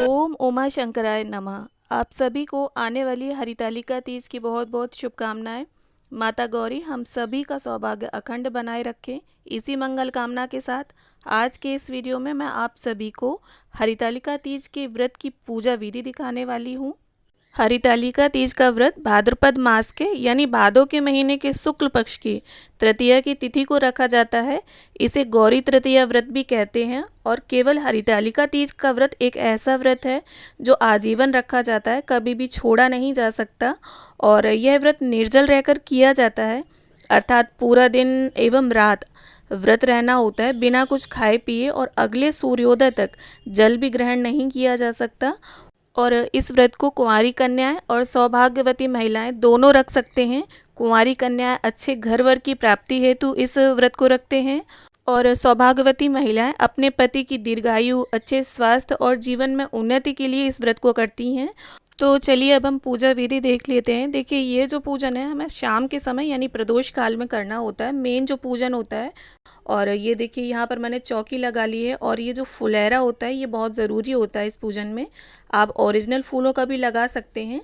ओम उमा शंकराय नमः। आप सभी को आने वाली हरितालिका तीज की बहुत बहुत शुभकामनाएं। माता गौरी हम सभी का सौभाग्य अखंड बनाए रखें। इसी मंगल कामना के साथ आज के इस वीडियो में मैं आप सभी को हरितालिका तीज के व्रत की पूजा विधि दिखाने वाली हूँ। हरितालिका तीज का व्रत भाद्रपद मास के यानी भादों के महीने के शुक्ल पक्ष की तृतीया की तिथि को रखा जाता है। इसे गौरी तृतीया व्रत भी कहते हैं। और केवल हरितालिका तीज का व्रत एक ऐसा व्रत है जो आजीवन रखा जाता है, कभी भी छोड़ा नहीं जा सकता। और यह व्रत निर्जल रहकर किया जाता है, अर्थात पूरा दिन एवं रात व्रत रहना होता है बिना कुछ खाए पिए, और अगले सूर्योदय तक जल भी ग्रहण नहीं किया जा सकता। और इस व्रत को कुंवारी कन्याएं और सौभाग्यवती महिलाएं दोनों रख सकते हैं। कुंवारी कन्याएं अच्छे घर वर की प्राप्ति हेतु इस व्रत को रखते हैं, और सौभाग्यवती महिलाएं अपने पति की दीर्घायु, अच्छे स्वास्थ्य और जीवन में उन्नति के लिए इस व्रत को करती हैं। तो चलिए अब हम पूजा विधि देख लेते हैं। देखिए, ये जो पूजन है हमें शाम के समय यानी प्रदोष काल में करना होता है, मेन जो पूजन होता है। और ये देखिए, यहाँ पर मैंने चौकी लगा ली है, और ये जो फुलेरा होता है ये बहुत ज़रूरी होता है इस पूजन में। आप ओरिजिनल फूलों का भी लगा सकते हैं।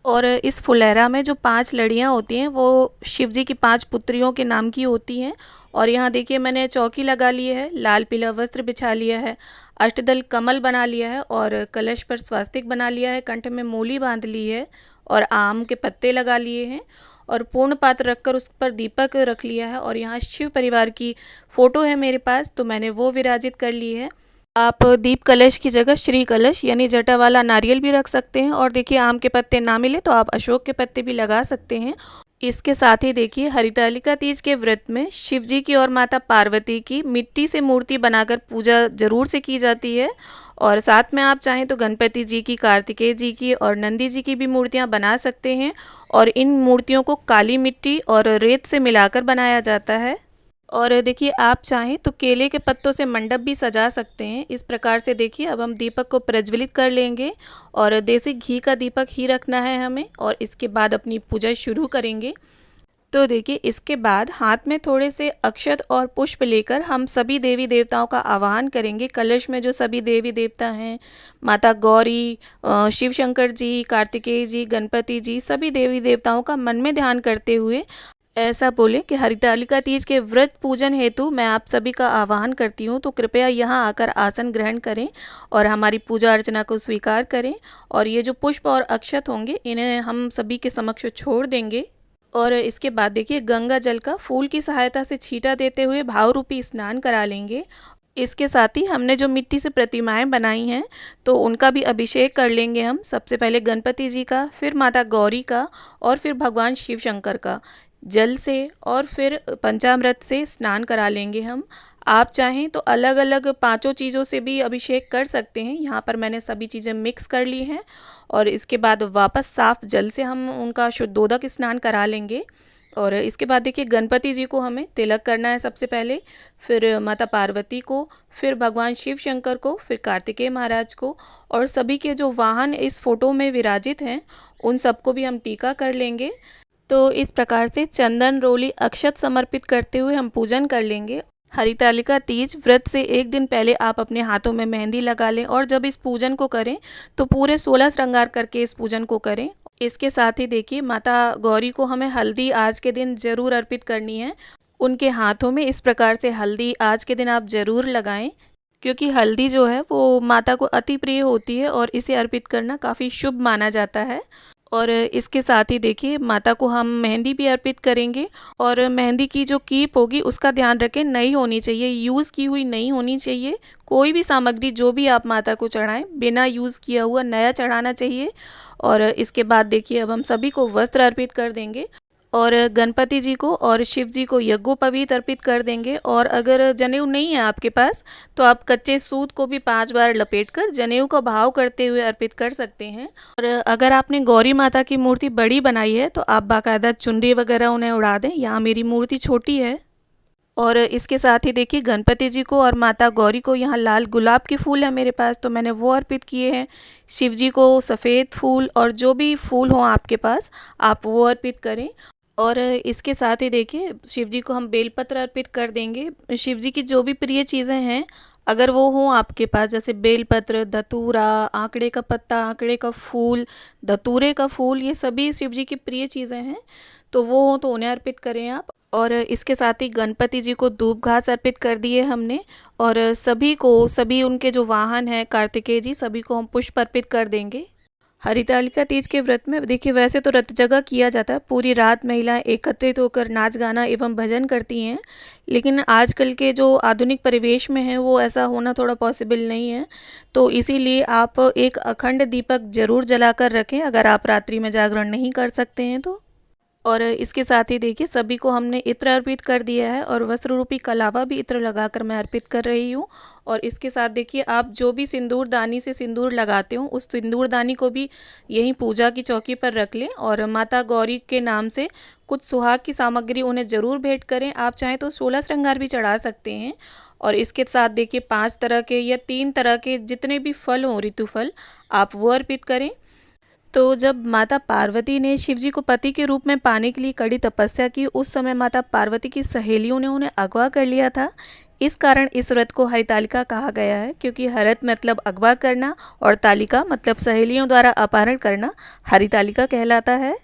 और इस फुलेरा में जो 5 लड़ियाँ होती हैं वो शिव जी की 5 पुत्रियों के नाम की होती हैं। और यहाँ देखिए, मैंने चौकी लगा ली है, लाल पीला वस्त्र बिछा लिया है, अष्टदल कमल बना लिया है, और कलश पर स्वास्तिक बना लिया है, कंठ में मूली बांध ली है, और आम के पत्ते लगा लिए हैं, और पूर्ण पात्र रखकर उस पर दीपक रख लिया है। और यहाँ शिव परिवार की फ़ोटो है मेरे पास, तो मैंने वो विराजित कर ली है। आप दीप कलश की जगह श्री कलश यानी जटा वाला नारियल भी रख सकते हैं। और देखिए, आम के पत्ते ना मिले तो आप अशोक के पत्ते भी लगा सकते हैं। इसके साथ ही देखिए, हरितालिका तीज के व्रत में शिव जी की और माता पार्वती की मिट्टी से मूर्ति बनाकर पूजा जरूर से की जाती है। और साथ में आप चाहें तो गणपति जी की, कार्तिकेय जी की और नंदी जी की भी मूर्तियां बना सकते हैं। और इन मूर्तियों को काली मिट्टी और रेत से मिलाकर बनाया जाता है। और देखिए, आप चाहें तो केले के पत्तों से मंडप भी सजा सकते हैं। इस प्रकार से देखिए, अब हम दीपक को प्रज्वलित कर लेंगे, और देसी घी का दीपक ही रखना है हमें, और इसके बाद अपनी पूजा शुरू करेंगे। तो देखिए, इसके बाद हाथ में थोड़े से अक्षत और पुष्प लेकर हम सभी देवी देवताओं का आवाहन करेंगे। कलश में जो सभी देवी देवता हैं, माता गौरी, शिव शंकर जी, कार्तिकेय जी, गणपति जी, सभी देवी देवताओं का मन में ध्यान करते हुए ऐसा बोले कि हरितालिका तीज के व्रत पूजन हेतु मैं आप सभी का आह्वान करती हूँ, तो कृपया यहाँ आकर आसन ग्रहण करें और हमारी पूजा अर्चना को स्वीकार करें। और ये जो पुष्प और अक्षत होंगे इन्हें हम सभी के समक्ष छोड़ देंगे। और इसके बाद देखिए, गंगा जल का फूल की सहायता से छींटा देते हुए भाव रूपी स्नान करा लेंगे। इसके साथ ही हमने जो मिट्टी से प्रतिमाएं बनाई हैं तो उनका भी अभिषेक कर लेंगे हम। सबसे पहले गणपति जी का, फिर माता गौरी का, और फिर भगवान शिव शंकर का जल से और फिर पंचामृत से स्नान करा लेंगे हम। आप चाहें तो अलग अलग 5 चीज़ों से भी अभिषेक कर सकते हैं। यहाँ पर मैंने सभी चीज़ें मिक्स कर ली हैं, और इसके बाद वापस साफ जल से हम उनका शुद्धोदक स्नान करा लेंगे। और इसके बाद देखिए, गणपति जी को हमें तिलक करना है सबसे पहले, फिर माता पार्वती को, फिर भगवान शिव शंकर को, फिर कार्तिकेय महाराज को, और सभी के जो वाहन इस फोटो में विराजित हैं उन सबको भी हम टीका कर लेंगे। तो इस प्रकार से चंदन, रोली, अक्षत समर्पित करते हुए हम पूजन कर लेंगे। हरितालिका तीज व्रत से एक दिन पहले आप अपने हाथों में मेहंदी लगा लें, और जब इस पूजन को करें तो पूरे 16 श्रृंगार करके इस पूजन को करें। इसके साथ ही देखिए, माता गौरी को हमें हल्दी आज के दिन जरूर अर्पित करनी है। उनके हाथों में इस प्रकार से हल्दी आज के दिन आप जरूर लगाएं, क्योंकि हल्दी जो है वो माता को अति प्रिय होती है और इसे अर्पित करना काफ़ी शुभ माना जाता है। और इसके साथ ही देखिए, माता को हम मेहंदी भी अर्पित करेंगे। और मेहंदी की जो कीप होगी उसका ध्यान रखें, नई होनी चाहिए, यूज़ की हुई नहीं होनी चाहिए। कोई भी सामग्री जो भी आप माता को चढ़ाएं, बिना यूज़ किया हुआ नया चढ़ाना चाहिए। और इसके बाद देखिए, अब हम सभी को वस्त्र अर्पित कर देंगे, और गणपति जी को और शिव जी को यज्ञोपवीत अर्पित कर देंगे। और अगर जनेऊ नहीं है आपके पास तो आप कच्चे सूत को भी 5 बार लपेटकर जनेऊ का भाव करते हुए अर्पित कर सकते हैं। और अगर आपने गौरी माता की मूर्ति बड़ी बनाई है तो आप बाकायदा चुनरी वगैरह उन्हें उड़ा दें। यहाँ मेरी मूर्ति छोटी है। और इसके साथ ही देखिए, गणपति जी को और माता गौरी को यहाँ लाल गुलाब के फूल है मेरे पास, तो मैंने वो अर्पित किए हैं। शिव जी को सफ़ेद फूल और जो भी फूल हों आपके पास आप वो अर्पित करें। और इसके साथ ही देखिए, शिव जी को हम बेलपत्र अर्पित कर देंगे। शिव जी की जो भी प्रिय चीज़ें हैं अगर वो हो आपके पास, जैसे बेलपत्र, धतूरा, आंकड़े का पत्ता, आंकड़े का फूल, धतूरे का फूल, ये सभी शिव जी की प्रिय चीज़ें हैं, तो वो हो तो उन्हें अर्पित करें आप। और इसके साथ ही गणपति जी को धूप घास अर्पित कर दिए हमने। और सभी को, सभी उनके जो वाहन हैं कार्तिकेय जी, सभी को हम पुष्प अर्पित कर देंगे। हरितालिका तीज के व्रत में देखिए वैसे तो रत जगह किया जाता है, पूरी रात महिलाएं एकत्रित होकर नाच गाना एवं भजन करती हैं, लेकिन आजकल के जो आधुनिक परिवेश में है वो ऐसा होना थोड़ा पॉसिबल नहीं है। तो इसीलिए आप एक अखंड दीपक जरूर जलाकर रखें अगर आप रात्रि में जागरण नहीं कर सकते हैं तो। और इसके साथ ही देखिए सभी को हमने इत्र अर्पित कर दिया है, और वस्त्र रूपी कलावा भी इत्र लगाकर मैं अर्पित कर रही हूँ। और इसके साथ देखिए आप जो भी सिंदूर दानी से सिंदूर लगाते हो उस सिंदूर दानी को भी यहीं पूजा की चौकी पर रख लें, और माता गौरी के नाम से कुछ सुहाग की सामग्री उन्हें ज़रूर भेंट करें। आप चाहें तो 16 श्रृंगार भी चढ़ा सकते हैं। और इसके साथ देखिए 5 तरह के या 3 तरह के जितने भी फल हों, ऋतु फल, आप वो अर्पित करें। तो जब माता पार्वती ने शिव जी को पति के रूप में पाने के लिए कड़ी तपस्या की, उस समय माता पार्वती की सहेलियों ने उन्हें अगवा कर लिया था। इस कारण इस व्रत को हरितालिका कहा गया है, क्योंकि हरत मतलब अगवा करना और तालिका मतलब सहेलियों द्वारा अपहरण करना हरितालिका कहलाता है।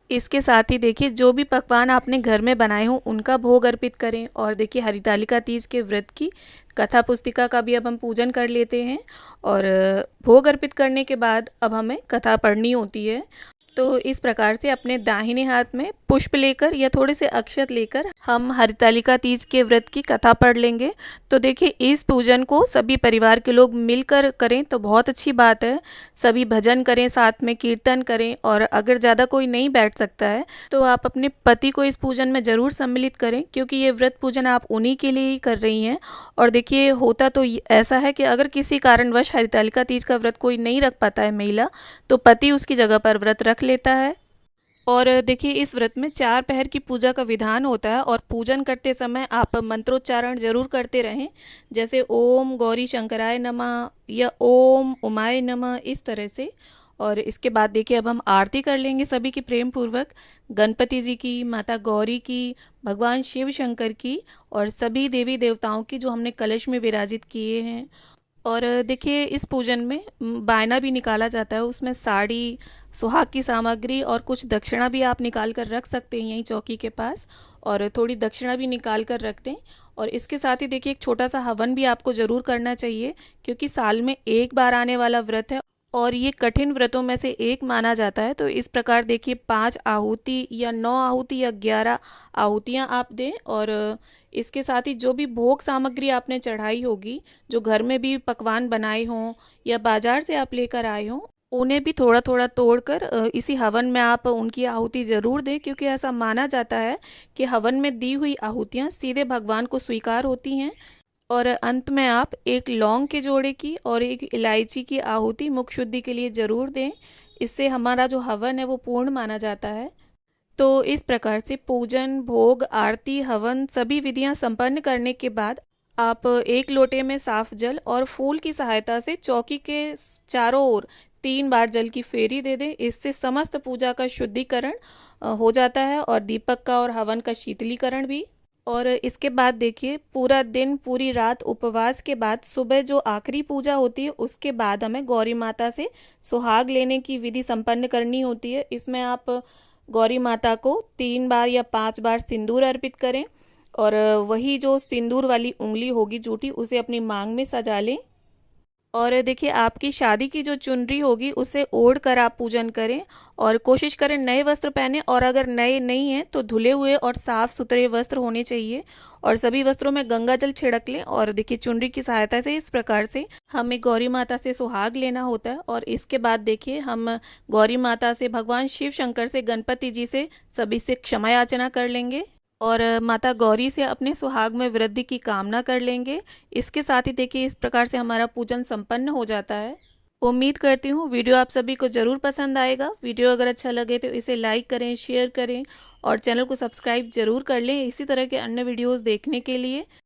इसके साथ ही देखिए जो भी पकवान आपने घर में बनाए हों उनका भोग अर्पित करें। और देखिए हरितालिका तीज के व्रत की कथा पुस्तिका का भी अब हम पूजन कर लेते हैं। और भोग अर्पित करने के बाद अब हमें कथा पढ़नी होती है। तो इस प्रकार से अपने दाहिने हाथ में पुष्प लेकर या थोड़े से अक्षत लेकर हम हरितालिका तीज के व्रत की कथा पढ़ लेंगे। तो देखिए इस पूजन को सभी परिवार के लोग मिलकर करें तो बहुत अच्छी बात है। सभी भजन करें, साथ में कीर्तन करें, और अगर ज़्यादा कोई नहीं बैठ सकता है तो आप अपने पति को इस पूजन में ज़रूर सम्मिलित करें, क्योंकि ये व्रत पूजन आप उन्हीं के लिए ही कर रही हैं। और देखिए होता तो ऐसा है कि अगर किसी कारणवश हरितालिका तीज का व्रत कोई नहीं रख पाता है महिला, तो पति उसकी जगह पर व्रत रख लेता है। और देखिए इस व्रत में 4 पहर की पूजा का विधान होता है, और पूजन करते समय आप मंत्रोच्चारण जरूर करते रहें, जैसे ओम गौरी शंकराय नमः या ओम उमाय नमः, इस तरह से। और इसके बाद देखिए अब हम आरती कर लेंगे सभी की प्रेम पूर्वक, गणपति जी की, माता गौरी की, भगवान शिव शंकर की, और सभी देवी देवताओं की जो हमने कलश में विराजित किए हैं। और देखिए इस पूजन में बायना भी निकाला जाता है, उसमें साड़ी, सुहाग की सामग्री और कुछ दक्षिणा भी आप निकाल कर रख सकते हैं यहीं चौकी के पास, और थोड़ी दक्षिणा भी निकाल कर रख दें। और इसके साथ ही देखिए एक छोटा सा हवन भी आपको ज़रूर करना चाहिए, क्योंकि साल में एक बार आने वाला व्रत है और ये कठिन व्रतों में से एक माना जाता है। तो इस प्रकार देखिए 5 आहुति या 9 आहुति या 11 आहुतियाँ आप दें। और इसके साथ ही जो भी भोग सामग्री आपने चढ़ाई होगी, जो घर में भी पकवान बनाए हों या बाजार से आप लेकर आए हों, उन्हें भी थोड़ा थोड़ा तोड़कर इसी हवन में आप उनकी आहुति ज़रूर दें, क्योंकि ऐसा माना जाता है कि हवन में दी हुई आहुतियाँ सीधे भगवान को स्वीकार होती हैं। और अंत में आप एक लौंग के जोड़े की और एक इलायची की आहुति मुख शुद्धि के लिए ज़रूर दें। इससे हमारा जो हवन है वो पूर्ण माना जाता है। तो इस प्रकार से पूजन, भोग, आरती, हवन सभी विधियां संपन्न करने के बाद आप एक लोटे में साफ जल और फूल की सहायता से चौकी के चारों ओर 3 बार जल की फेरी दे दें। इससे समस्त पूजा का शुद्धिकरण हो जाता है, और दीपक का और हवन का शीतलीकरण भी। और इसके बाद देखिए पूरा दिन, पूरी रात उपवास के बाद सुबह जो आखिरी पूजा होती है उसके बाद हमें गौरी माता से सुहाग लेने की विधि संपन्न करनी होती है। इसमें आप गौरी माता को 3 बार या 5 बार सिंदूर अर्पित करें, और वही जो सिंदूर वाली उंगली होगी जूठी, उसे अपनी मांग में सजा लें। और देखिए आपकी शादी की जो चुनरी होगी उसे ओढ़ कर आप पूजन करें, और कोशिश करें नए वस्त्र पहने, और अगर नए नहीं हैं तो धुले हुए और साफ सुथरे वस्त्र होने चाहिए। और सभी वस्त्रों में गंगा जल छिड़क लें, और देखिए चुनरी की सहायता से इस प्रकार से हमें गौरी माता से सुहाग लेना होता है। और इसके बाद देखिए हम गौरी माता से, भगवान शिव शंकर से, गणपति जी से, सभी से क्षमा याचना कर लेंगे, और माता गौरी से अपने सुहाग में वृद्धि की कामना कर लेंगे। इसके साथ ही देखिए इस प्रकार से हमारा पूजन संपन्न हो जाता है। उम्मीद करती हूँ वीडियो आप सभी को ज़रूर पसंद आएगा। वीडियो अगर अच्छा लगे तो इसे लाइक करें, शेयर करें, और चैनल को सब्सक्राइब ज़रूर कर लें इसी तरह के अन्य वीडियोज़ देखने के लिए।